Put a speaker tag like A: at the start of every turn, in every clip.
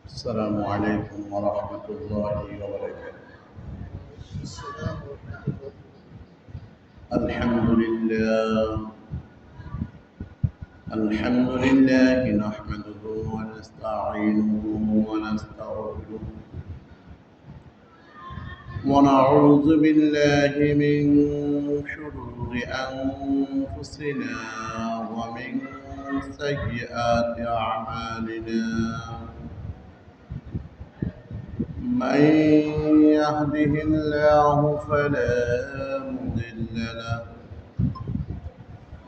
A: السلام عليكم ورحمة الله وبركاته. الحمد لله نحمده ونستعينه ونستغفره ونعوذ بالله من شرور أنفسنا ومن سيئات أعمالنا. من يهده الله فلا مضل له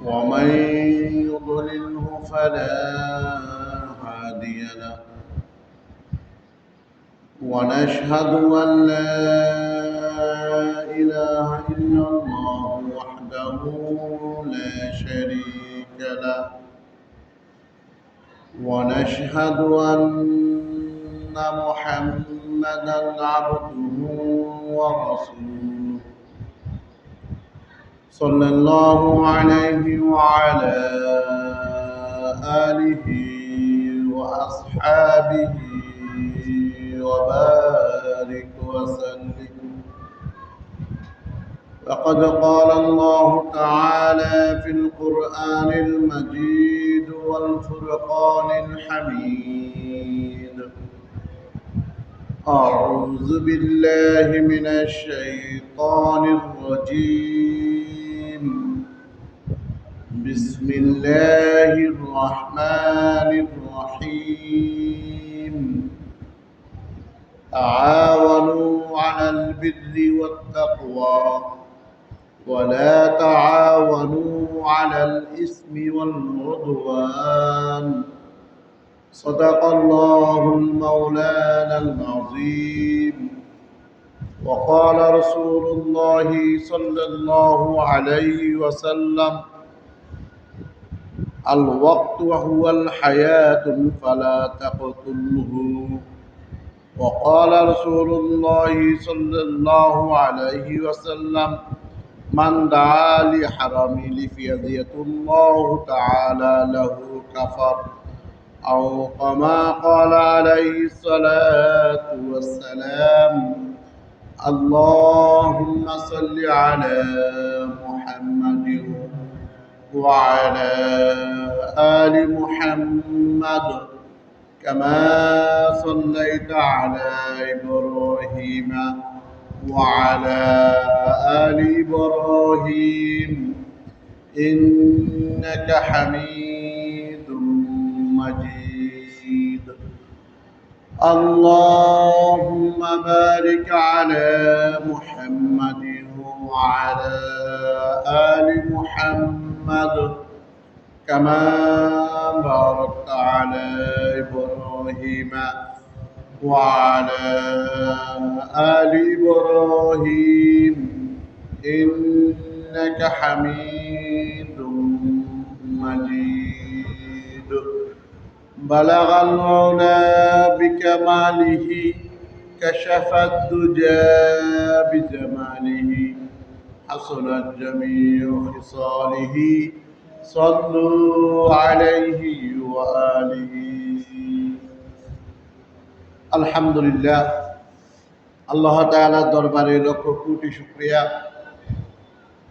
A: ومن يضلله فلا هادي له. ونشهد أن لا إله إلا الله وحده لا شريك له. ونشهد أن محمدا عبده ورسوله صلى الله عليه وعلى آله وأصحابه وبارك وسلم. فقد قال الله تعالى في القرآن المجيد والفرقان الحميد: أعوذ بالله من الشيطان الرجيم. بسم الله الرحمن الرحيم. تعاونوا على البر والتقوى ولا تعاونوا على الإثم والعدوان. صدق الله المولانا العظيم. وقال رسول الله صلى الله عليه وسلم: الوقت هو الحياة فلا تقتله. وقال رسول الله صلى الله عليه وسلم: من دعا لحرم لفيدية الله تعالى له كفر، أو كما قال عليه الصلاة والسلام. اللهم صل على محمد وعلى آل محمد كما صليت على إبراهيم وعلى آل إبراهيم إنك حميد مجيد. اللهم بارك على محمد وعلى آل محمد كما باركت على إبراهيم وعلى آل إبراهيم إنك حميد مجيد. بلغ العلا بكماله كشف الدجى بجماله حسنت جميع خصاله صلوا عليه وآله. আলহামদুলিল্লাহ, আল্লাহ তাআলার দরবারে লক্ষ কোটি শুকরিয়া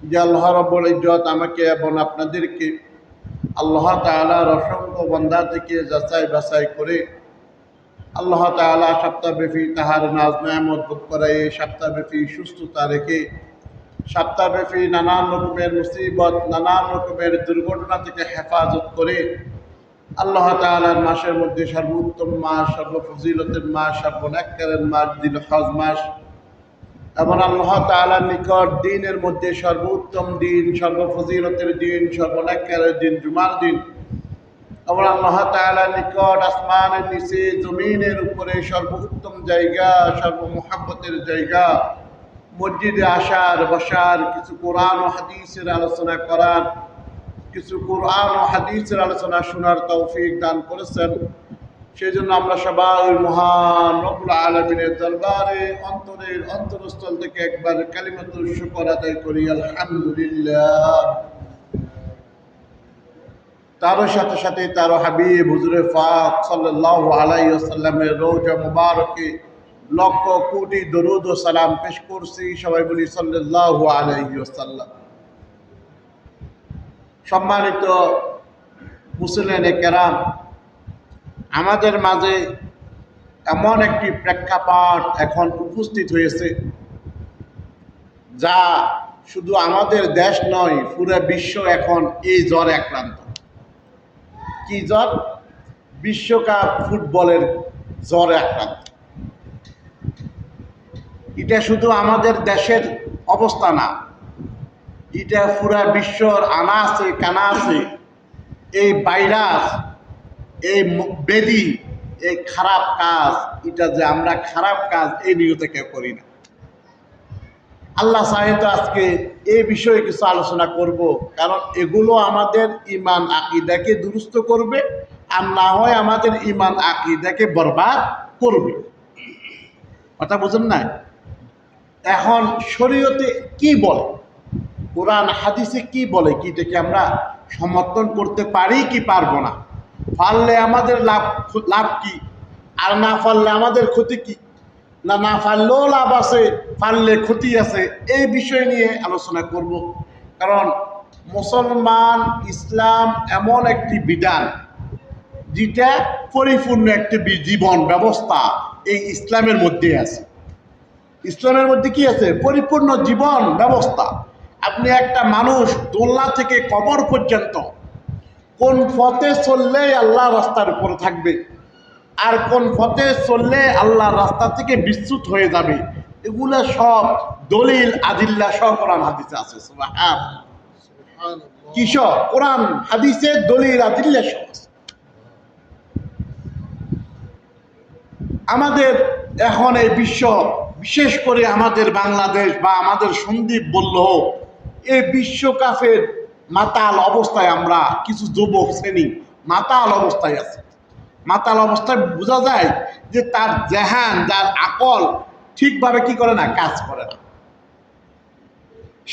A: যে আল্লাহ রাব্বুল ইজ্জত আমাকে এবং আপনাদেরকে আল্লাহ তাআলার অসংখ্য বান্দা থেকে যাচাই বাছাই করে আল্লাহ তাআলা সপ্তাহব্যাপী তাহার নাজ নেয়ামত ভোগ করায় এই সপ্তাহব্যাপী সুস্থতা রেখে সপ্তাহব্যাপী নানান রকমের মুসিবত নানান রকমের দুর্ঘটনা থেকে হেফাজত করে আল্লাহ তাআলার মাসের মধ্যে সর্বোত্তম মাস, সর্বফজিলতের মাস, সর্বনেককারের মাস জিলহজ মাস এবং আল্লাহ তাআলার নিকট দিনের মধ্যে সর্বোত্তম দিন, সর্বফজিলতের দিন, সর্বনেককারের দিন জুমার দিন এবং আল্লাহ তাআলার নিকট আসমানের নিচে জমিনের উপরে সর্বোত্তম জায়গা, সর্বমুহাব্বতের জায়গা মসজিদে আসার বসার, কিছু কোরআন ও হাদিসের আলোচনা করার, কিছু কোরআন ও হাদিসের আলোচনা শোনার তৌফিক দান করেছেন। সেই জন্য আমরা সবাই মহান রব্বুল আলামিনের দরবারে অন্তরের অন্তরস্থল থেকে একবার কালিমাতুল শুকর আদায় করি, আলহামদুলিল্লাহ। তারও সাথে সাথে তারও হাবিব হুজুরে পাক সাল্লাল্লাহু আলাইহি ওয়াসাল্লামের রওজা মুবারকে লক্ষ কোটি দরুদ ও সালাম পেশ করছি। সবাই বলি সাল্লাল্লাহু আলাইহি ওয়াসাল্লাম। সম্মানিত মুসলিম কেরাম, আমাদের মাঝে এমন একটি প্রেক্ষাপট এখন উপস্থিত হয়েছে যা শুধু আমাদের দেশ নয়, পুরো বিশ্ব এখন এই জ্বরে আক্রান্ত। কি জ্বর? বিশ্বকাপ ফুটবলের জ্বরে আক্রান্ত। এটা শুধু আমাদের দেশের অবস্থা না, এটা পুরা বিশ্বর আনা আছে কানা আছে। এই ভাইরাস, এই ব্যাধি, এই খারাপ কাজ, এটা যে আমরা খারাপ কাজ এই নিয়তে কেউ করি না। আল্লাহ চাহে তো আজকে এই বিষয়ে কিছু আলোচনা করব, কারণ এগুলো আমাদের ইমান আকীদাকে দুরুস্ত করবে, আর না হয় আমাদের ইমান আকীদাকে বরবাদ করবে। কথা বুঝেন না? এখন শরীয়তে কি বলে, কোরআন হাদিসে কি বলে, কি এটাকে আমরা সমর্থন করতে পারি কি পারবো না? পারলে আমাদের লাভ কি, আর না পারলে আমাদের ক্ষতি কি? না পারলেও লাভ আছে, পারলে ক্ষতি আছে। এই বিষয় নিয়ে আলোচনা করব। কারণ মুসলমান ইসলাম এমন একটি বিধান যেটা পরিপূর্ণ একটি জীবন ব্যবস্থা এই ইসলামের মধ্যে আছে। ইসলামের মধ্যে কি আছে? পরিপূর্ণ জীবন ব্যবস্থা। আপনি একটা মানুষ দোলনা থেকে কবর পর্যন্ত কোন পথে চললে আল্লাহ রাস্তার উপরে থাকবে, আর কোন পথে চললে আল্লাহ রাস্তা থেকে বিচ্যুত হয়ে যাবে, এগুলো সব দলিল আদিল্লা সহ কোরআন হাদিসে আছে। কিসব? কোরআন হাদিসে দলিল আদিল্লা সহ আছে। আমাদের এখন এই বিশ্ব, বিশেষ করে আমাদের বাংলাদেশ বা আমাদের সন্দ্বীপ বললেও, এই বিশ্বকাপের মাতাল অবস্থায় আমরা কিছু যুবক শ্রেণী মাতাল অবস্থায় আছে। মাতাল অবস্থায় বোঝা যায় যে তার জেহান, যার আকল ঠিকভাবে কি করে না, কাজ করে না।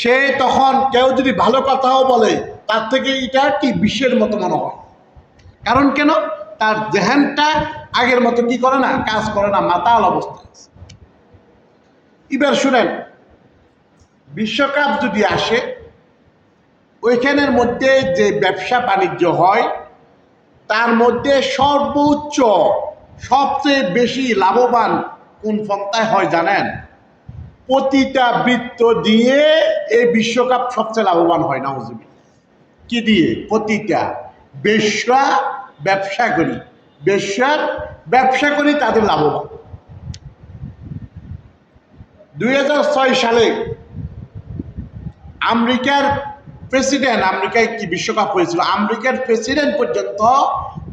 A: সে তখন কেউ যদি ভালো কথাও বলে, তার থেকে এটা কি বিশ্বের মতো মনে হয়। কারণ কেন? তার জেহানটা আগের মতো কি করে না, কাজ করে না, মাতাল অবস্থায় আছে। এবার শুনেন, বিশ্বকাপ যদি আসে, ওইখানের মধ্যে যে ব্যবসা বাণিজ্য হয়, তার মধ্যে সর্বোচ্চ সবচেয়ে বেশি লাভবান কোন পন্থায় হয় জানেন? প্রতিটা বৃত্ত দিয়ে এই বিশ্বকাপ সবচেয়ে লাভবান হয়। নাউজুবিল্লাহ। কি দিয়ে? প্রতিটা ব্যবসা করি তাদের লাভবান। 2006 সালে আমেরিকার প্রেসিডেন্ট, আমেরিকায় কি বিশ্বকাপ হয়েছিল, আমেরিকার প্রেসিডেন্ট পর্যন্ত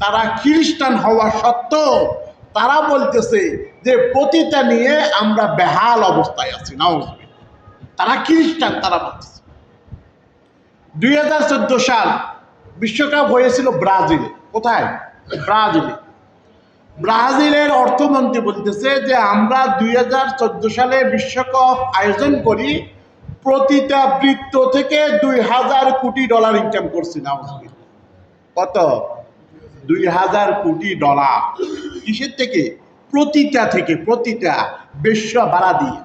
A: তারা খ্রিস্টান হওয়া সত্ত্বেও তারা বলতেছে যে প্রতিটা নিয়ে আমরা বেহাল অবস্থায় আছি। নাউজুবিল্লাহ। তারা খ্রিস্টান, তারা বলতেছে। 2014 সাল বিশ্বকাপ হয়েছিল ব্রাজিলে। কোথায়? ব্রাজিলে। ব্রাজিলের অর্থমন্ত্রী বলতেছে যে আমরা 2014 সালে বিশ্বকাপ আয়োজন করি, প্রতিটা বৃত্ত থেকে $2000 কোটি ইনকাম করছি। না কত? $2000 কোটি। কিসের থেকে? প্রতিটা থেকে, প্রতিটা বেশ্যা ভাড়া দিয়ে।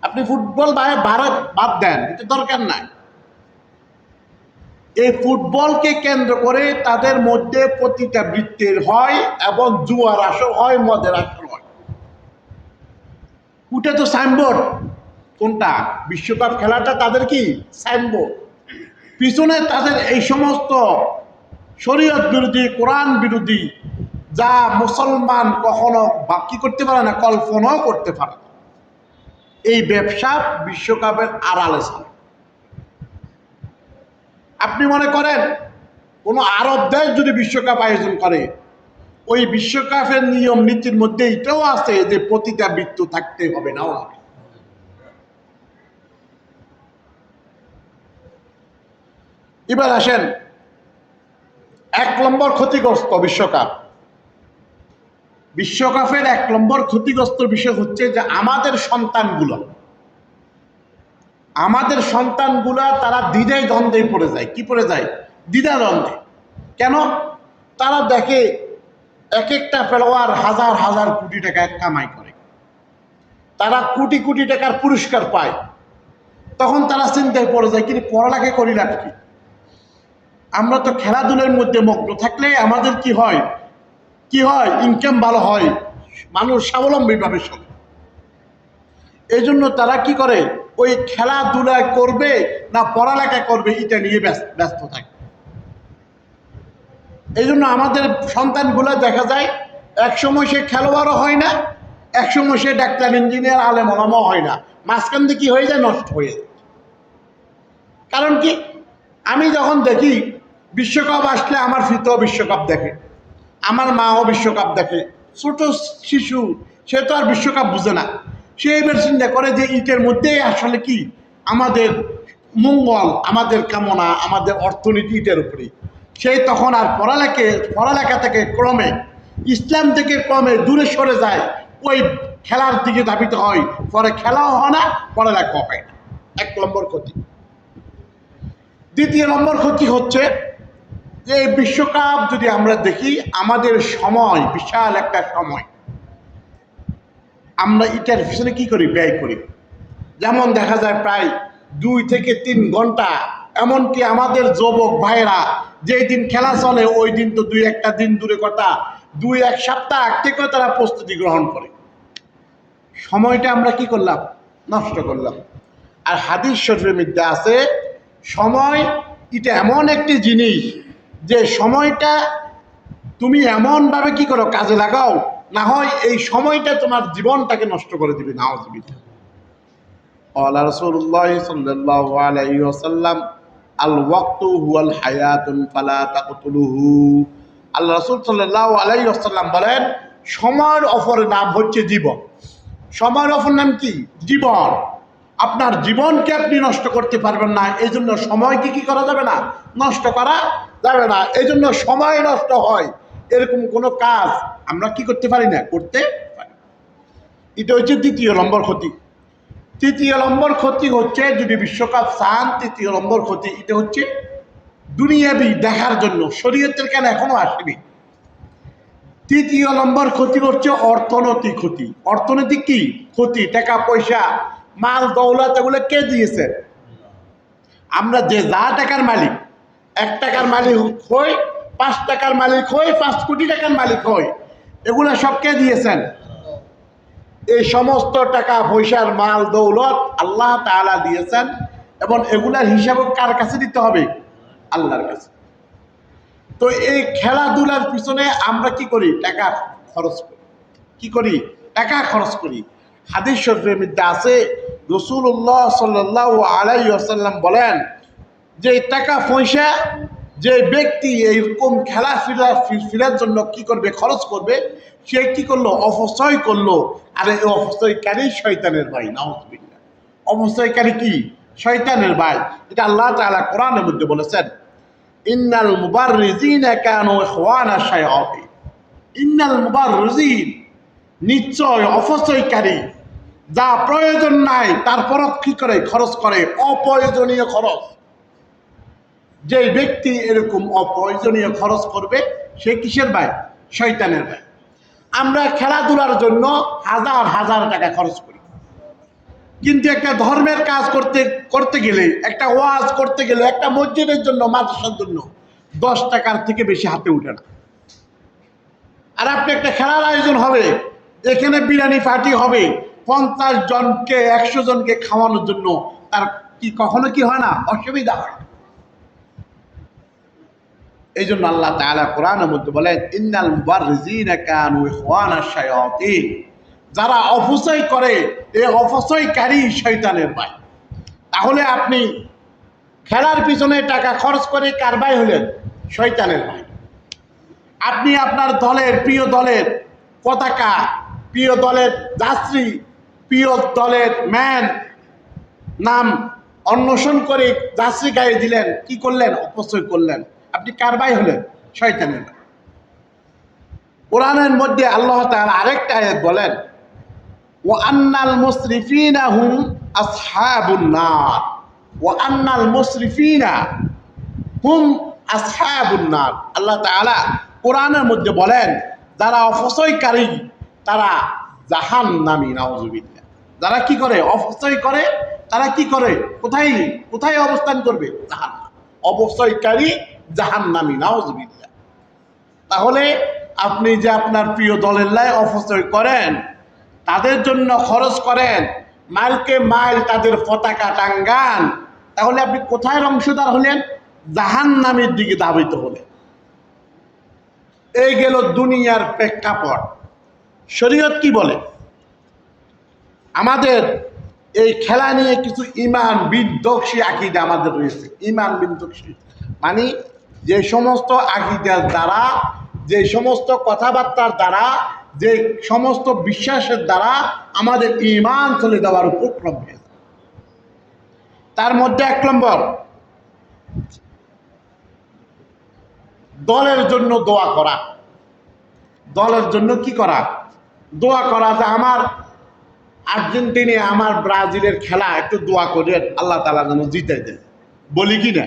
A: আপনি ফুটবল ভারত বাদ দেন, এটা দরকার নাই। এই ফুটবলকে কেন্দ্র করে তাদের মধ্যে প্রতিটা বৃত্তের হয়, এবং জুয়ার আসর হয়, মদের আসর হয়। ওটা তো সাইনবোর্ড। কোনটা? বিশ্বকাপ খেলাটা তাদের কি সাইনবোর্ড। পিছনে তাদের এই সমস্ত শরীয়ত বিরোধী, কোরআন বিরোধী, যা মুসলমান কখনো বাকি করতে পারে না, কল্পনাও করতে পারে না, এই ব্যবসা বিশ্বকাপের আড়ালে চলে। আপনি মনে করেন কোন আরব দেশ যদি বিশ্বকাপ আয়োজন করে, ওই বিশ্বকাপের নিয়ম নীতির মধ্যে এটাও আছে যে প্রতিটা বৃত্ত থাকতে হবে। না, এবার আসেন, 1 নম্বর ক্ষতিগ্রস্ত বিশ্বকাপের 1 নম্বর ক্ষতিগ্রস্ত বিষয় হচ্ছে যে আমাদের সন্তানগুলো আমাদের সন্তানগুলা তারা দ্বিধায় দ্বন্দ্বে পড়ে যায়। কি পড়ে যায়? দ্বিধা দ্বন্দ্বে। কেন? তারা দেখে এক একটা খেলোয়াড় হাজার হাজার কোটি টাকা কামাই করে, তারা কোটি কোটি টাকার পুরস্কার পায়। তখন তারা চিন্তায় পড়ে যায়, কিন্তু পড়ালেখা করি না কি? আমরা তো খেলাধুলার মধ্যে মগ্ন থাকলে আমাদের কি হয়? ইনকাম ভালো হয়, মানুষ স্বাবলম্বীভাবে চলে। এই জন্য তারা কি করে? ওই খেলাধুলা করবে না পড়ালেখা করবে এটা নিয়ে ব্যস্ত থাকে। এই জন্য আমাদের সন্তানগুলো দেখা যায় একসময় সে খেলোয়াড়ও হয় না, একসময় সে ডাক্তার, ইঞ্জিনিয়ার, আলেম ওলামাও হয় না, মাঝখান দিয়ে কি হয়ে যায়? নষ্ট হয়ে যায়। কারণ কি? আমি যখন দেখি বিশ্বকাপ আসলে আমার ফিতেও বিশ্বকাপ দেখে, আমার মাও বিশ্বকাপ দেখে। ছোট শিশু, সে তো আর বিশ্বকাপ বুঝে না, সে এবার চিন্তা করে যে ইটের মধ্যেই আসলে কি আমাদের মঙ্গল, আমাদের কামনা, আমাদের অর্থনীতি ইটের উপরেই। সেই তখন আর পড়ালেখা থেকে ক্রমে, ইসলাম থেকে ক্রমে দূরে সরে যায়, ওই খেলার দিকে ধাবিত হয়। পরে খেলাও হয় না, পড়ালেখাও হয় না। 1 নম্বর ক্ষতি। দ্বিতীয় নম্বর ক্ষতি হচ্ছে যে বিশ্বকাপ যদি আমরা দেখি, আমাদের সময়, বিশাল একটা সময় আমরা এটার পিছনে কি করি? ব্যয় করি। যেমন দেখা যায় প্রায় 2 থেকে 3 ঘন্টা, এমনকি আমাদের যুবক ভাইয়েরা যেই দিন খেলা চলে ওই দিন তো 2-1 দিন দূরে কথা, 2-1 সপ্তাহ আগ থেকেও তারা প্রস্তুতি গ্রহণ করে। সময়টা আমরা কি করলাম? নষ্ট করলাম। আর হাদিস শরীফের মধ্যে আছে, সময় এটা এমন একটি জিনিস যে সময়টা তুমি এমনভাবে কি করো? কাজে লাগাও, না হয় এই সময়টা তোমার জীবনটাকে নষ্ট করে দিবে। নাউযুবিল্লাহ। ক্বালা রাসূলুল্লাহ সাল্লাল্লাহু আলাইহি ওয়াসাল্লাম, আল ওয়াক্তু হুয়াল হায়াতুন ফালা তাকতুলুহু। আল্লাহ রাসূল সাল্লাল্লাহু আলাইহি ওয়াসাল্লাম বলেন, সময়ের অপর নাম হচ্ছে জীবন। সময়ের অপর নাম কি? জীবন। আপনার জীবনকে আপনি নষ্ট করতে পারবেন না, এই জন্য সময়কে কি করা যাবে না? নষ্ট করা যাবে না। এই জন্য সময় নষ্ট হয় এরকম কোনো কাজ আমরা কি করতে পারি না? করতে পারি। এটা হচ্ছে দ্বিতীয় নম্বর ক্ষতি। তৃতীয় নম্বর ক্ষতি হচ্ছে, যদি বিশ্বকাপ চান, তৃতীয় নম্বর ক্ষতি এটা হচ্ছে দুনিয়াবি দেখার জন্য। শরীয়তের কেন এখনো আসেনি। তৃতীয় নম্বর ক্ষতি হচ্ছে অর্থনৈতিক ক্ষতি। অর্থনৈতিক কি ক্ষতি? টাকা পয়সা, মাল দৌলত, এগুলো কে দিয়েছে? আমরা যে যা টাকার মালিক, 1 টাকার মালিক হই, 5 টাকার মালিক হই, 5 কোটি টাকার মালিক হই, এগুলো সব কে দিয়েছেন? এই সমস্ত টাকা পয়সার মাল দৌলত আল্লাহ তাআলা দিয়েছেন, এবং এগুলার হিসাব কার কাছে দিতে হবে? আল্লাহর কাছে। তো এই খেলাধুলার পিছনে আমরা কি করি? টাকা খরচ করি। কি করি? টাকা খরচ করি। হাদিস শরীফের মধ্যে আছে, রাসূলুল্লাহ সাল্লাল্লাহু আলাইহি ওয়াসাল্লাম বলেন যে টাকা পয়সা যে ব্যক্তি এইরকম ফিরার জন্য কি করবে? খরচ করবে, সে কি করলো? অপচয় করলো। আর এই অপচয়কারী শয়তানের ভাই। নাউযুবিল্লাহ। অপচয়কারী কি? শয়তানের ভাই। এটা আল্লাহ তাআলা কোরআনের মধ্যে বলেছেন, ইন্নাল মুবাররিজিনা কানু ইখওয়ানা শায়াতিন। ইন্নাল মুবাররিজিন, নিশ্চয় অপচয়কারী, যা প্রয়োজন নাই তারপরও কি করে? খরচ করে, অপ্রয়োজনীয় খরচ। যে ব্যক্তি এরকম অপ্রয়োজনীয় খরচ করবে, সে কিসের ভাই? শয়তানের ভাই। আমরা খেলাধুলার জন্য হাজার হাজার টাকা খরচ করি, কিন্তু একটা ধর্মের কাজ করতে গেলে, একটা ওয়াজ করতে গেলে, একটা মসজিদের জন্য, মাদ্রাসার জন্য 10 টাকার থেকে বেশি হাতে উঠে না। আর আপনি একটা খেলার আয়োজন হবে, এখানে বিরিয়ানি পার্টি হবে, 50 জনকে 100 জনকে খাওয়ানোর জন্য, তার কি কখনো কি হয় না? অসুবিধা হয়। এই জন্য আল্লাহ তাআলা কোরআনের মধ্যে বলেন, ইন্নাল মুবাররিজিনা কানু ইখওয়ানা শায়াতিন। যারা অপচয় করে, এই অপচয়কারী শয়তানের ভাই। তাহলে আপনি খেলার পিছনে টাকা খরচ করে কার ভাই হলেন? শয়তানের ভাই। আপনি আপনার দলের, প্রিয় দলের পতাকা, প্রিয় দলের যাত্রী, প্রিয় দলের ম্যান নাম অন্বেষণ করে যাত্রী গায়ে দিলেন, কি করলেন? অপচয় করলেন। আপনি কার ভাই হলেন? শয়তানের ভাই। কোরআনের মধ্যে আল্লাহ তাআলা আরেকটা আয়াত বলেন, ওয়া আন্নাল মুসরিফিনা হুম আসহাবুন নার ওয়া আন্নাল মুসরিফিনা হুম আসহাবুন নার। আল্লাহ তাআলা কোরআনের মধ্যে বলেন যারা অপচয়কারী তারা জাহান্নামী, নাউযুবিল্লাহ। যারা কি করে? অপচয় করে। তারা কি করে? কোথায় কোথায় অবস্থান করবে? জাহান্নাম। অপচয়কারী জাহান্নামী, নাউযুবিল্লাহ। তাহলে আপনি যে আপনার প্রিয় দলের লাই অপচয় করেন, তাদের জন্য খরচ করেন, মাইলকে মাইল তাদের পতাকা টাঙ্গান, তাহলে আপনি কোথায় অংশীদার হলেন? জাহান্নামের দিকে ধাবিত হলেন। এই গেল দুনিয়ার প্রেক্ষাপট। শরীয়ত কি বলে? আমাদের এই খেলা নিয়ে কিছু ইমান বিধ্বংসী আকীদা আমাদের রয়েছে। ইমান বিধ্বংসী মানে যে সমস্ত আকীদার দ্বারা, যে সমস্ত কথাবার্তার দ্বারা, যে সমস্ত বিশ্বাসের দ্বারা আমাদের ইমান চলে যাওয়ার উপক্রম হয়েছে। তার মধ্যে 1 নম্বর, দলের জন্য দোয়া করা। দলের জন্য কি করা? দোয়া করা। যে আমার আর্জেন্টিনা, আমার ব্রাজিলের খেলা একটু দোয়া করে আল্লাহ তাআলা যেন জিতে দেয়। বলি কি না?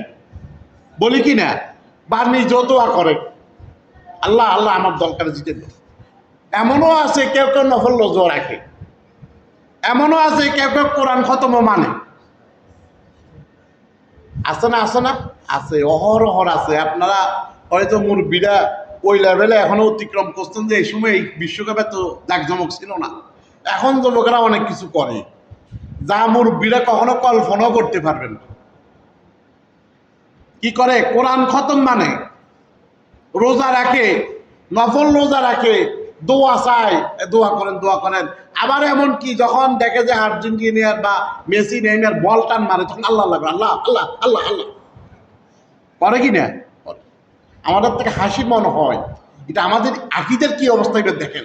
A: বলি কি না? বা নিজেও দোয়া করে, আল্লাহ আল্লাহ আমার দলটা জিতে দেয়। এমনও আছে কেউ কেউ নফল রোজা রাখে, এমনও আছে কেউ কেউ কোরআন খতমও মানে। আছে না? আছে না? আছে, অহরহর আছে। আপনারা হয়তো মুরব্বীরা ওই লেভেলে এখনো অতিক্রম করছেন যে এই সময় এই বিশ্বকাপে তো জাঁকজমক ছিল না। এখন যুবকেরা অনেক কিছু করে যা মুরব্বীরা কখনো কল্পনাও করতে পারবেন না। কি করে? কোরআন খতম মানে, রোজা রাখে, নফল রোজা রাখে, দোয়া চায়, দোয়া করেন দোয়া করেন। আবার এমন কি যখন দেখে যে আর্জেন্টিনার বা মেসি নেইমার বল টান মারে, তখন আল্লাহ আল্লাহ আল্লাহ আল্লাহ আল্লাহ আল্লাহ করে কি না? আমাদের থেকে হাসি মনে হয়। এটা আমাদের আকীদার কি অবস্থা এটা দেখেন।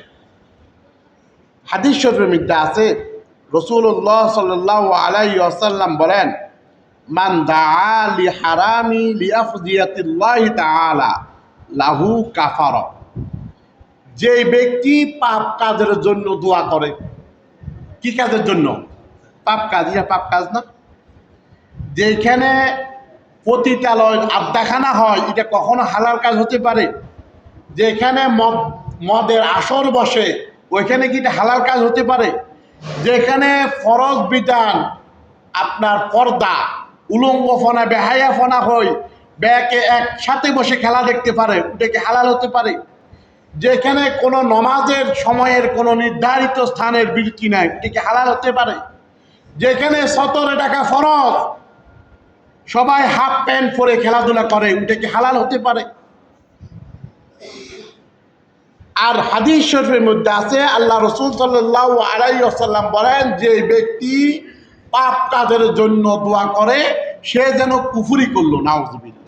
A: হাদিস শরীফের মধ্যে আছে, রাসূলুল্লাহ সাল্লাল্লাহু আলাইহি ওয়াসাল্লাম বলেন, মান দাআ লি হারামি লিআফদিয়াতিল্লাহি তাআলা লাহু কাফারা। যে ব্যক্তি পাপ কাজের জন্য দোয়া করে, কি কাজের জন্য? পাপ কাজ। ইয়া পাপ কাজ না? যেখানে পতিতালয় আড্ডাখানা হয়, এটা কখনো হালাল কাজ হতে পারে? যেখানে মদের আসর বসে, ওইখানে কি এটা হালাল কাজ হতে পারে? যেখানে ফরজ বিধান, আপনার পর্দা, উলঙ্গফনা, বেহায়াফনা হয়, ব্যাকে একসাথে বসে খেলা দেখতে পারে, ওটা কি হালাল হতে পারে? যেখানে কোনো নমাজের সময়ের কোনো নির্ধারিত স্থানের বিরতি নাই, ওটা কি হালাল হতে পারে? যেখানে 17 টাকা ফরজ, সবাই হাফ প্যান্ট পরে খেলাধুলা করে, ওটা কি হালাল হতে পারে? আর হাদিস শরীফের মধ্যে আছে, আল্লাহ রাসূল সাল্লাল্লাহু আলাইহি ওয়াসাল্লাম বলেন, যে ব্যক্তি পাপ কাজের জন্য দোয়া করে সে যেন কুফরি করলো, নাউযুবিল্লাহ।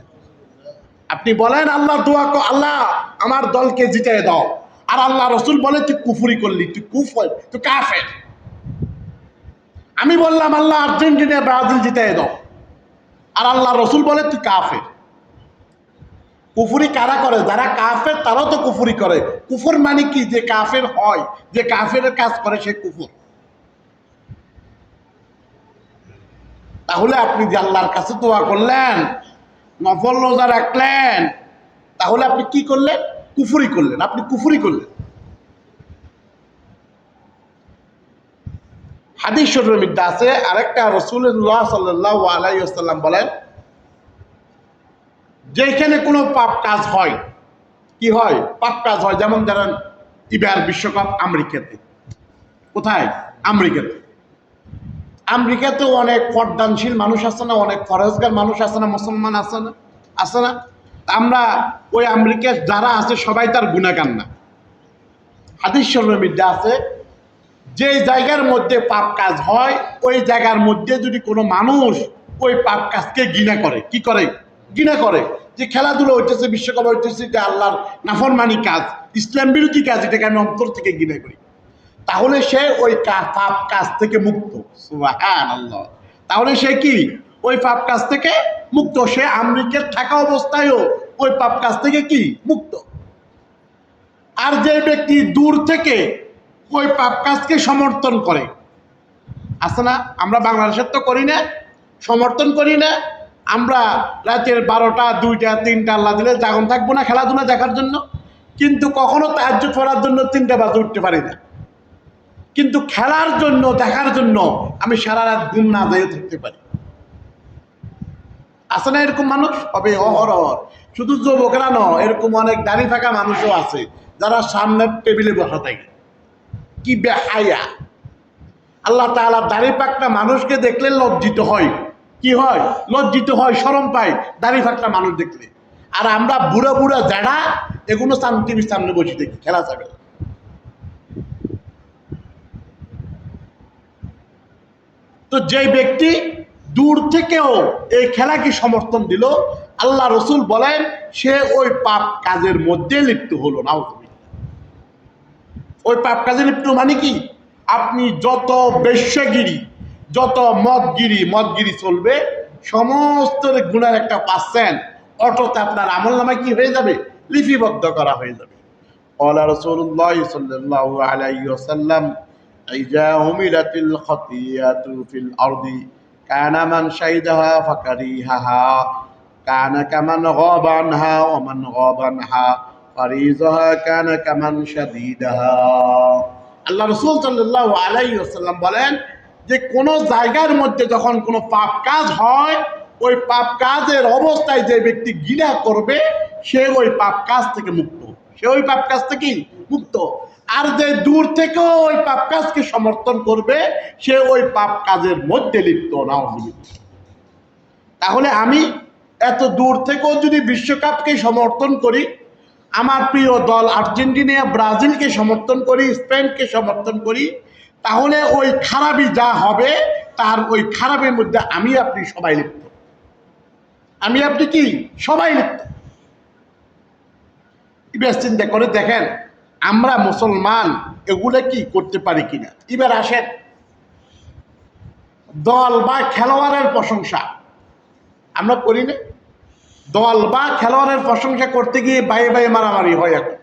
A: আপনি বলেন আল্লাহ দোয়া কর, আল্লাহ আমার দলকে জিতিয়ে দাও, আর আল্লাহ রাসূল বলে তুই কুফরি করলি, তুই কুফর, তুই কাফের। আমি বললাম আল্লাহ আর্জেন্টিনা ব্রাজিল জিতিয়ে দাও, আর আল্লাহ রাসূল বলে তুই কাফের। কুফরি কারা করে? যারা কাফের তারাও তো কুফরি করে। কুফর মানে কি? যে কাফের হয়, যে কাফের কাজ করে সে কুফর। তাহলে আপনি যে আল্লাহর কাছে দোয়া করলেন, নফল রোজা রাখলেন, তাহলে আপনি কি করলেন? কুফরি করলেন। আপনি কুফরি করলেন। হাদিস শরীফের মধ্যে আছে আরেকটা, রাসূলুল্লাহ সাল্লাল্লাহু আলাইহি ওয়াসাল্লাম বলেন, যেখানে কোনো পাপ কাজ হয়, কি হয়? পাপ কাজ হয়। যেমন ধরেন এবার বিশ্বকাপ আমেরিকাতে। কোথায়? আমেরিকাতে। আমেরিকাতেও অনেক পর্দানশীল মানুষ আছে না? অনেক ফরজগার মানুষ আছে না? মুসলমান আছে না? আছে না? আমরা ওই আমেরিকার যারা আছে সবাই তার গুনাহগার না। হাদিস শরীফের মধ্যে আছে, যে জায়গার মধ্যে পাপ কাজ হয় ওই জায়গার মধ্যে যদি কোনো মানুষ ওই পাপ কাজকে ঘৃণা করে, কি করে? ঘৃণা করে। যে খেলাধুলা হইতেছে, বিশ্বকাপ হইতেছে, যে আল্লাহর নাফরমানি কাজ, ইসলাম বিরোধী কাজ, এটাকে আমি অন্তর থেকে ঘৃণা করি, তাহলে সে ওই পাপ কাজ থেকে মুক্ত। সুবহানাল্লাহ। তাহলে সে কি? ওই পাপ কাজ থেকে মুক্ত। সে আমেরিকার থাকা অবস্থায়ও ওই পাপ কাজ থেকে কি? মুক্ত। আর যে ব্যক্তি দূর থেকে ওই পাপ কাজকে সমর্থন করে, আছে না? আমরা বাংলাদেশের তো করি না, সমর্থন করি না। আমরা রাতের 12টা 2টা 3টা আল্লাহ দিলে জাগন থাকবো না খেলাধুলা দেখার জন্য, কিন্তু কখনো তাহাজ্জুদ পড়ার জন্য 3টা বাজে উঠতে পারি না। কিন্তু খেলার জন্য দেখার জন্য আমি সারা রাত ঘুম না যেয়ে থাকতে পারি। আছে না এরকম মানুষ? হবে অহরহ। শুধু যুবকরা নয়, এরকম অনেক দাড়ি ফাঁকা মানুষও আছে যারা সামনের টেবিলে বসা থাকে। কি বেহায়া! আল্লাহ তাআলা দাড়ি পাকটা মানুষকে দেখলে লজ্জিত হয়। কি হয়? লজ্জিত হয়, শরম পায় দাড়ি পাকটা মানুষ দেখলে। আর আমরা বুড়া বুড়া যারা এগুলো টিভির সামনে বসে দেখি খেলা যাবে। তো যে ব্যক্তি দূর থেকেও এই খেলাকে সমর্থন দিল, আল্লাহ রসুল বলেন সে ওই পাপ কাজের মধ্যে লিপ্ত হলো না। ওই পাপ কাজে লিপ্ত মানে কি? আপনি যত বেশ্যাগিরি, যত মদগিরি চলবে, সমস্ত গুণের একটা পার্সেন্ট অটোতে আপনার আমল নামায় কি হয়ে যাবে? লিপিবদ্ধ করা হয়ে যাবে। আল্লাহ রাসূলুল্লাহ সাল্লাল্লাহু আলাইহি ওয়াসাল্লাম ইজা হুমিলাতিল খাতিয়াতু ফিল আরদি কানা মান শাহিদাহা ফাকারিহাহা কানা কামান গাবা আনহা ওয়া মান গাবা আনহা ফারিজাহা কানা কামান শাদীদাহা। আল্লাহ রাসূল সাল্লাল্লাহু আলাইহি ওয়াসাল্লাম বলেন যে কোন জায়গার মধ্যে যখন কোনো পাপ কাজ হয়, ওই পাপ কাজের অবস্থায় যে ব্যক্তি ঘৃণা করবে সে ওই পাপ কাজ থেকে মুক্ত। সে ওই পাপ কাজ থেকে মুক্ত। আর যে দূর থেকেও ওই পাপ কাজকে সমর্থন করবে সে ওই পাপ কাজের মধ্যে লিপ্ত না। তাহলে আমি এত দূর থেকেও যদি বিশ্বকাপকে সমর্থন করি, আমার প্রিয় দল আর্জেন্টিনা ব্রাজিলকে সমর্থন করি, স্পেনকে সমর্থন করি, তাহলে ওই খারাপই যা হবে তার ওই খারাপের মধ্যে আমি আপনি সবাই লিপ্ত। আমি আপনি কি সবাই লিপ্ত। এবার চিন্তা করে দেখেন আমরা মুসলমান এগুলো কি করতে পারি কিনা। এবার আসেন দল বা খেলোয়াড়ের প্রশংসা আমরা করি না। দল বা খেলোয়াড়ের প্রশংসা করতে গিয়ে বায়ে বায়ে মারামারি হয়। এখন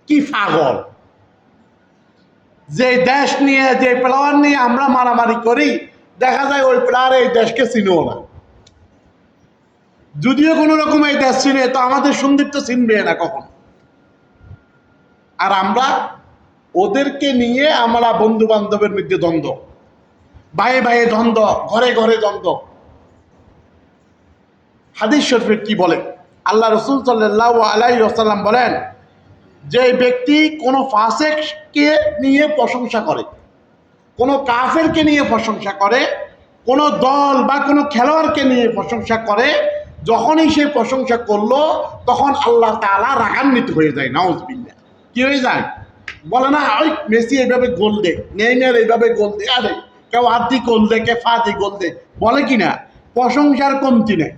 A: কি পাগল! যে দেশ নিয়ে, যে প্লেয়ার নিয়ে আমরা মারামারি করি, দেখা যায় ওই প্লেয়ার এই দেশকে চিনেও না। যদিও কোনো রকম এই দেশ চিনে, তো আমাদের সন্দীপ তো চিনবে না কখন। আর আমরা ওদেরকে নিয়ে আমরা বন্ধু বান্ধবের মধ্যে দ্বন্দ্ব, বায়ে বায়ে দ্বন্দ্ব, ঘরে ঘরে দ্বন্দ্ব। হাদিস শরীফে কি বলে? আল্লাহ রাসূল সাল্লাল্লাহু আলাইহি ওয়াসাল্লাম বলেন যে ব্যক্তি কোনো ফাসিককে নিয়ে প্রশংসা করে, কোনো কাফেরকে নিয়ে প্রশংসা করে, কোনো দল বা কোনো খেলোয়াড়কে নিয়ে প্রশংসা করে, যখনই সে প্রশংসা করলো তখন আল্লাহ তাআলা রাগান্বিত হয়ে যায়। নাউজুবিল্লাহ। কি হয়ে যায়? বলে না ওই মেসি এইভাবে গোল দে, নেইমার এইভাবে গোল দে, আরে কেউ আদি গোল দে, কে ফাদি গোল দে, বলে কি না? প্রশংসার কমতি নেই।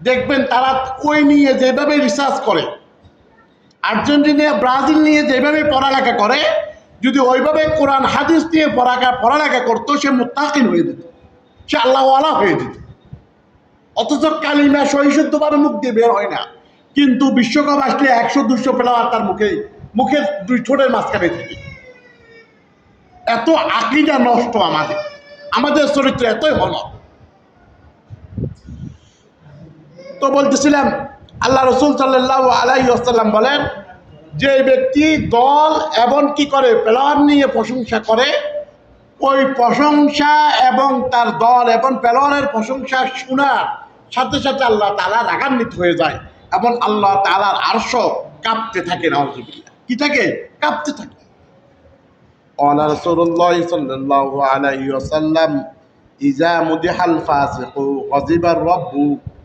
A: দেখবেন তারা ওই নিয়ে যেভাবে রিসার্চ করে, আর্জেন্টিনা ব্রাজিল নিয়ে যেভাবে পড়ালেখা করে, যদি ওইভাবে কোরআন হাদিস নিয়ে পড়ালেখা করতো সে মুত্তাকিন হয়ে যেত, সে আল্লাহওয়ালা হয়ে যেত। অথচ কালিমা সহিশুদ্ধভাবে মুখ দিয়ে বের হয় না। কিন্তু বিশ্বকাপ আসলে 100-200 প্লেয়ার তার মুখের দুই ঠোঁটের মাঝখানে থাকে। এত আকীদা নষ্ট আমাদের চরিত্র এতই ভালো। তো বলতেছিলাম আল্লাহ রাসূল সাল্লাল্লাহু আলাইহি ওয়াসাল্লাম বলেন যে ব্যক্তি দল এবং কি করে প্লেয়ার নিয়ে প্রশংসা করে, ওই প্রশংসা এবং তার দল এবং প্লেয়ারের প্রশংসা শোনার সাথে সাথে আল্লাহ তাআলা রাগান্বিত হয়ে যায় এবং আল্লাহ তাআলার আরশ কাঁপতে থাকে। নাউজুবিল্লাহ। কি থাকে? কাঁপতে থাকে। قال رسول الله صلى الله عليه وسلم إذا مدح الفاسق غضب الرب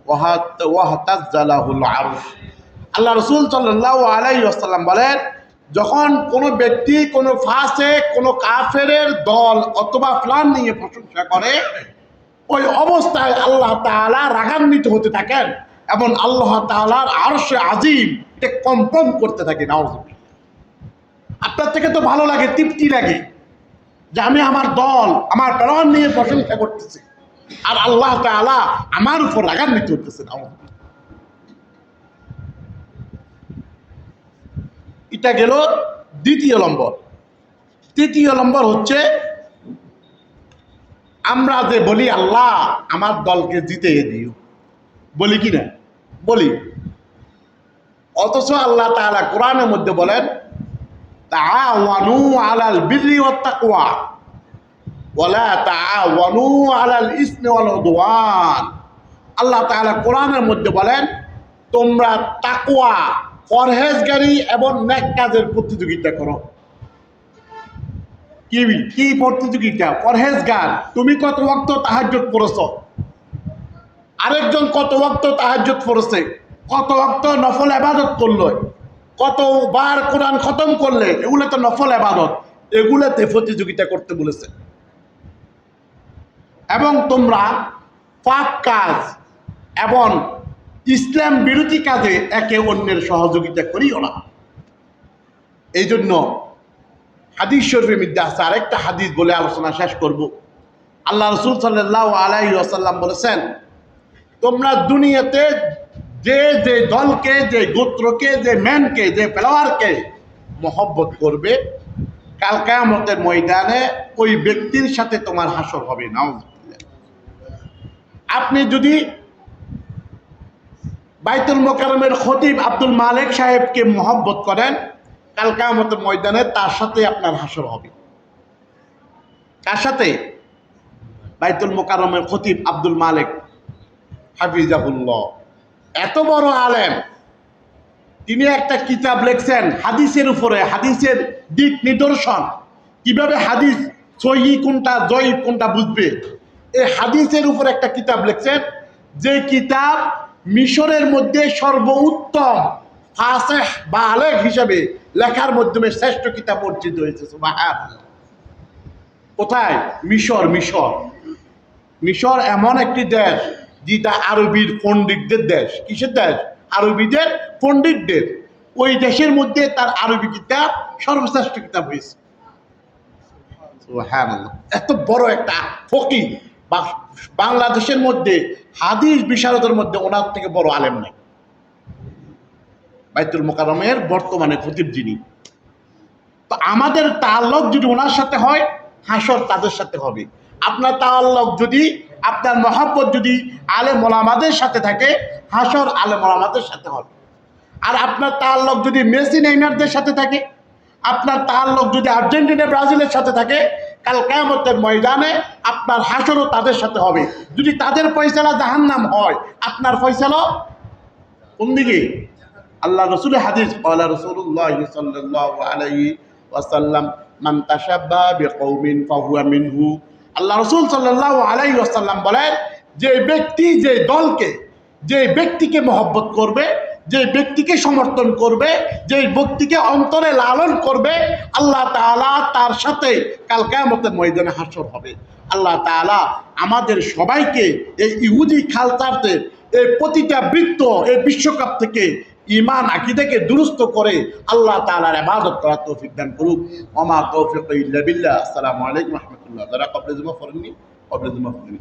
A: ওয়াহতাজ্জা লাহুল আরশ। আল্লাহ রাসূল সাল্লাল্লাহু আলাইহি ওয়াসাল্লাম বলেন যখন কোনো ব্যক্তি কোনো ফাসিক, কোনো কাফেরের দল অথবা প্ল্যান নিয়ে প্রশংসা করে, ওই অবস্থায় আল্লাহ তাআলা রাগান্বিত হতে থাকেন এবং আল্লাহ তাআলার আরশে আজিম এটা কম্পন করতে থাকে। নাউজুবিল্লাহ। আপনার থেকে তো ভালো লাগে, তৃপ্তি লাগে যে আমি আমার দল, আমার প্ল্যান নিয়ে প্রশংসা করতেছি, আর আল্লাহ তাআলা আমার উপর রাগান্বিত হতেছেন। এটা গেল দ্বিতীয় নম্বর। তৃতীয় নম্বর হচ্ছে আমরা যে বলি আল্লাহ আমার দলকে জিতিয়ে দিও, বলি কি না? বলি। অথচ আল্লাহ তাআলা কোরআনের মধ্যে বলেন তাআওয়ানু আলাল বিররি ওয়াত তাকওয়া ওয়ালা তাআওয়ানু আলাল ইসমি ওয়াল উদওয়ান। আল্লাহ তাআলা কোরআনের মধ্যে বলেন তোমরা তাকওয়া, পরহেজগারি এবং নেক কাজের প্রতিযোগিতা করো। কি প্রতিযোগিতা? পরহেজগার। তুমি কত ওয়াক্ত তাহাজ্জুদ পড়েছো, আরেকজন কত ওয়াক্ত তাহাজ্জুদ পড়েছে, কত ওয়াক্ত নফল ইবাদত করলো, কতবার কোরআন খতম করলে, এগুলো তো নফল ইবাদত, এগুলোতে প্রতিযোগিতা করতে বলেছে। এবং তোমরা পাপ কাজ এবং ইসলাম বিরোধী কাজে একে অন্যের সহযোগিতা করিও না। এই জন্য হাদিস শরীফের মধ্যে আছে, আরেকটা হাদিস বলে আলোচনা শেষ করব। আল্লাহ রাসূল সাল্লাল্লাহু আলাইহি ওয়াসাল্লাম বলেছেন তোমরা দুনিয়াতে যে যে দলকে, যে গোত্রকে, যে ম্যানকে, যে প্লেয়ারকে মহব্বত করবে, কাল কিয়ামতের ময়দানে ওই ব্যক্তির সাথে তোমার হাসর হবে। নাউজুবিল্লাহ। আপনি যদি বাইতুল মোকাররমের খতিব আব্দুল মালিক সাহেবকে মহব্বত করেন, কাল কিয়ামতের ময়দানে তার সাথে আপনার হাসর হবে। কার সাথে? বাইতুল মোকাররমের খতিব আব্দুল মালিক হাফিজাহুল্লাহ। এত বড় আলেম, তিনি একটা কিতাব লিখছেন হাদিসের উপরে, হাদিসের দিক নিদর্শন, কিভাবে হাদিস সহিহ কোনটা, জয়ীফ কোনটা বুঝবে। এই হাদিসের উপর একটা কিতাব লিখছেন, যে কিতাব মিশরের মধ্যে সর্বোত্তম ফাসিহ বা আলেম হিসেবে লেখার মাধ্যমে শ্রেষ্ঠ কিতাব অর্জিত হয়েছে। সুবহানাল্লাহ। কোথায়? মিশর। মিশর এমন একটি দেশ যেটা আরবির পণ্ডিতদের দেশ। কিসের দেশ? আরবিদের পণ্ডিতদের। ওই দেশের মধ্যে তার আরবি কিতাব সর্বশ্রেষ্ঠ কিতাব হয়েছে। সুবহানাল্লাহ। এত বড় একটা ফকিহ, বাংলাদেশের মধ্যে হাদিস বিশারদের মধ্যে ওনার থেকে বড় আলেম নাই। বাইতুল মোকাররমের বর্তমানে খতিব যিনি। তো আমাদের তাআল্লুক যদি ওনার সাথে হয়, হাসর তাদের সাথে হবে। আপনার তাআল্লুক যদি, আপনার মহব্বত যদি আলেম ওলামাদের সাথে থাকে, হাসর আলেম ওলামাদের সাথে হবে। আর আপনার তাআল্লুক যদি মেসি নেইমারদের সাথে থাকে, আপনার তাআল্লুক যদি আর্জেন্টিনা ব্রাজিলের সাথে থাকে, কাল কিয়ামতের ময়দানে আপনার হাসরও তাদের সাথে হবে। যদি তাদের ফয়সালা জাহান্নাম হয়, আপনার ফয়সালা কোন দিকে? আল্লাহ রসুলের হাদিস, ক্বালা রাসূলুল্লাহ সাল্লাল্লাহু আলাইহি ওয়াসাল্লাম মান তাশাব্বাহা বিকওমিন ফাহুয়া মিনহু। আল্লাহ রসুল সাল্লাল্লাহু আলাইহি ওয়াসাল্লাম বলেন, যে ব্যক্তি যে দলকে, যে ব্যক্তিকে মহব্বত করবে, যে ব্যক্তিকে সমর্থন করবে, যে ব্যক্তিকে অন্তরে লালন করবে, আল্লাহ তাআলা তার সাথে কাল কিয়ামতের ময়দানে হাসর হবে। আল্লাহ তাআলা আমাদের সবাইকে এই ইহুদি কালচারের এই প্রতিটা বৃত্ত, এই বিশ্বকাপ থেকে ঈমান আকীদাকে দুরুস্ত করে আল্লাহ তাআলার ইবাদত করার তৌফিক দান করুক। ওয়া মা তৌফিক ইল্লা বিল্লাহ। আসসালামু আলাইকুম ওয়া রাহমাতুল্লাহ। যারা ক্বাবলে জুমা পড়েননি, ক্বাবলে জুমা পড়েন।